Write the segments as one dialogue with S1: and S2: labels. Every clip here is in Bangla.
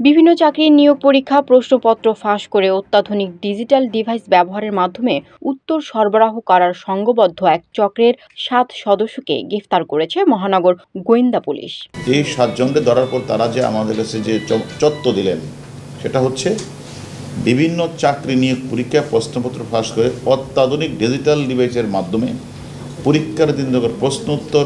S1: বিভিন্ন চাকরির নিয়োগ পরীক্ষা প্রশ্নপত্র ফাঁস করে অত্যাধুনিক ডিজিটাল ডিভাইস ব্যবহারের মাধ্যমে উত্তর সরবরাহ করার সংঘবদ্ধ এক চক্রের 7 সদস্যকে গ্রেফতার করেছে মহানগর গোয়েন্দা পুলিশ।
S2: এই 7 জনকে ধরার পর তারা যে আমাদের কাছে যে তথ্য দিলেন সেটা হচ্ছে বিভিন্ন চাকরি নিয়োগ পরীক্ষা প্রশ্নপত্র ফাঁস করে অত্যাধুনিক ডিজিটাল ডিভাইসের মাধ্যমে পরীক্ষার দিন প্রশ্ন উত্তর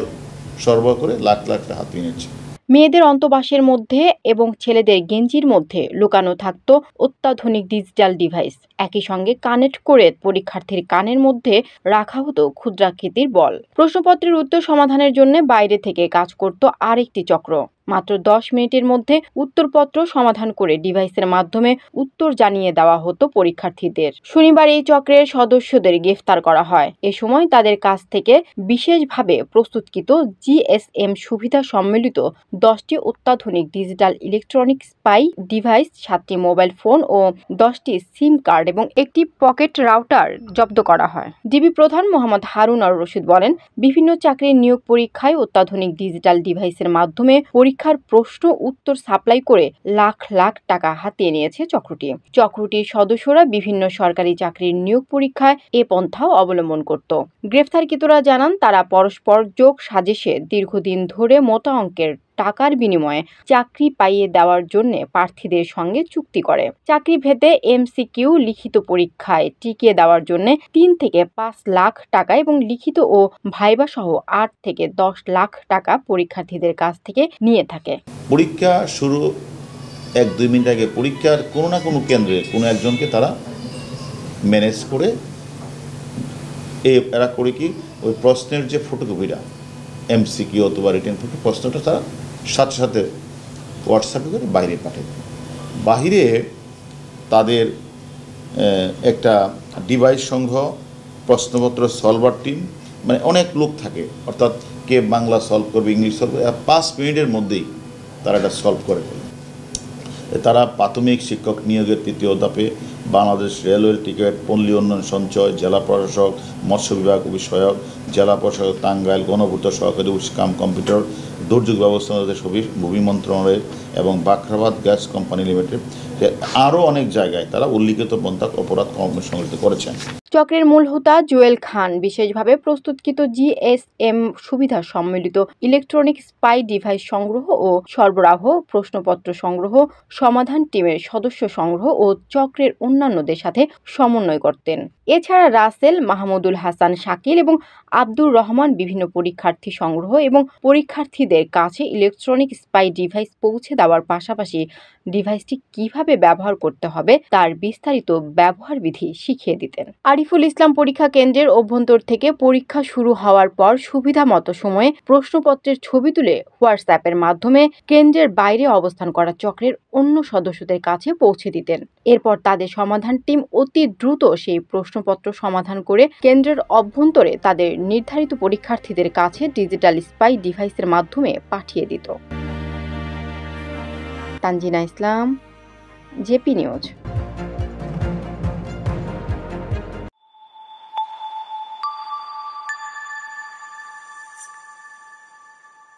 S2: সরবরাহ করে লাখ লাখ টাকা হাতিয়ে নিচ্ছে।
S1: মেয়েদের অন্তঃবাসের মধ্যে এবং ছেলেদের গেঞ্জির মধ্যে লুকানো থাকত অত্যাধুনিক ডিজিটাল ডিভাইস। একই সঙ্গে কানেক্ট করে পরীক্ষার্থীর কানের মধ্যে রাখা হতো ক্ষুদ্রাকৃতির বল। প্রশ্নপত্রের উত্তর সমাধানের জন্য বাইরে থেকে কাজ করত আরেকটি চক্র। মাত্র 10 মিনিটের মধ্যে উত্তরপত্র সমাধান করে ডিভাইসের মাধ্যমে উত্তর জানিয়ে দেওয়া হতো পরীক্ষার্থীদের। শনিবার এই চক্রের সদস্যদের গ্রেফতার করা হয়। এ সময় তাদের কাছ থেকে বিশেষভাবে প্রস্তুতকৃত জিএসএম সুবিধা সম্মিলিত 10টি অত্যাধুনিক ডিজিটাল ইলেকট্রনিক স্পাই ডিভাইস, 7টি মোবাইল ফোন ও 10টি সিম কার্ড এবং একটি পকেট রাউটার জব্দ করা হয়। ডিবি প্রধান মোহাম্মদ হারুন আর রশিদ বলেন, বিভিন্ন চাকরির নিয়োগ পরীক্ষায় অত্যাধুনিক ডিজিটাল ডিভাইসের মাধ্যমে পরীক্ষার প্রশ্ন উত্তর সাপ্লাই করে লাখ লাখ টাকা হাতিয়ে নিয়েছে চক্রটির সদস্যরা বিভিন্ন সরকারি চাকরির নিয়োগ পরীক্ষায় এ পন্থাও অবলম্বন করত। গ্রেফতারকৃতরা জানান, তারা পরস্পর যোগ সাজেশে দীর্ঘদিন ধরে মোটা অঙ্কের টাকার বিনিময়ে চাকরি পাইয়ে দেওয়ার জন্য প্রার্থীদের সঙ্গে চুক্তি করে। চাকরি ভেদে এমসিকিউ লিখিত পরীক্ষায় টিকিয়ে দেওয়ার জন্য 3 থেকে 5 লাখ টাকা এবং লিখিত ও ভাইবা সহ 8 থেকে 10 লাখ টাকা পরীক্ষার্থীদের কাছ থেকে নিয়ে থাকে।
S2: পরীক্ষা শুরু 1-2 মিনিট আগে পরীক্ষার কোনো না কোনো কেন্দ্রে কোনো একজনকে তারা ম্যানেজ করে এরা করে কি ওই প্রশ্নের যে ফটোকপিটা এমসিকিউ অথবা রিটেন প্রশ্নটা তারা সাথে সাথে হোয়াটসঅ্যাপে করে বাইরে পাঠায়। বাহিরে তাদের একটা ডিভাইস সংঘ, প্রশ্নপত্র সলভার টিম, মানে অনেক লোক থাকে, অর্থাৎ কে বাংলা সলভ করবে, ইংলিশ সলভ করবে, 5 মিনিটের মধ্যেই তারা এটা সলভ করে ফেলে। তারা প্রাথমিক শিক্ষক নিয়োগের 3য় ধাপে বাংলাদেশ রেলওয়ের টিকিট, পল্লী উন্নয়ন সঞ্চয়, জেলা প্রশাসক, মৎস্য বিভাগ বিষয়ক, জেলা প্রশাসক টাঙ্গাইল, গণপূর্ত সহকারী কাম কম্পিউটার, দুর্যোগ ব্যবস্থাপনা ভূমি মন্ত্রণালয় এবং বাখরাবাদ গ্যাস কোম্পানি লিমিটেড, আরও অনেক জায়গায় তারা উল্লিখিত পন্থা অপরাধ সংগঠিত করেছেন।
S1: চক্রের মূল হোতা জুয়েল খান বিশেষভাবে প্রস্তুতকৃত জিএসএম সুবিধা সম্মিলিত ইলেকট্রনিক স্পাই ডিভাইস সংগ্রহ ও সরবরাহ, প্রশ্নপত্র সংগ্রহ, সমাধান টিমের সদস্য সংগ্রহ ও চক্রের অন্যান্যদের সাথে সমন্বয় করতেন। এছাড়া রাসেল, মাহমুদুল হাসান শাকিল এবং আব্দুর রহমান বিভিন্ন পরীক্ষার্থী সংগ্রহ এবং পরীক্ষার্থীদের কাছে ইলেকট্রনিক স্পাই ডিভাইস পৌঁছে দেওয়ার পাশাপাশি ডিভাইসটি কিভাবে ব্যবহার করতে হবে তার বিস্তারিত ব্যবহার বিধি শিখিয়ে দিতেন। আরিফুল ইসলাম পরীক্ষা কেন্দ্রের অভ্যন্তর থেকে পরীক্ষা শুরু হওয়ার পর সুবিধা মতো সময়ে প্রশ্নপত্রের ছবি তুলে হোয়াটসঅ্যাপের মাধ্যমে কেন্দ্রের বাইরে অবস্থান করা চক্রের অন্য সদস্যদের কাছে পৌঁছে দিতেন। এরপর তাদের সমাধান টিম অতি দ্রুত সেই প্রশ্নপত্র সমাধান করে কেন্দ্রের অভ্যন্তরে তাদের নির্ধারিত পরীক্ষার্থীদের কাছে ডিজিটাল স্পাই ডিভাইসের মাধ্যমে পাঠিয়ে দিত। তানজিনা ইসলাম, জেপি নিউজ।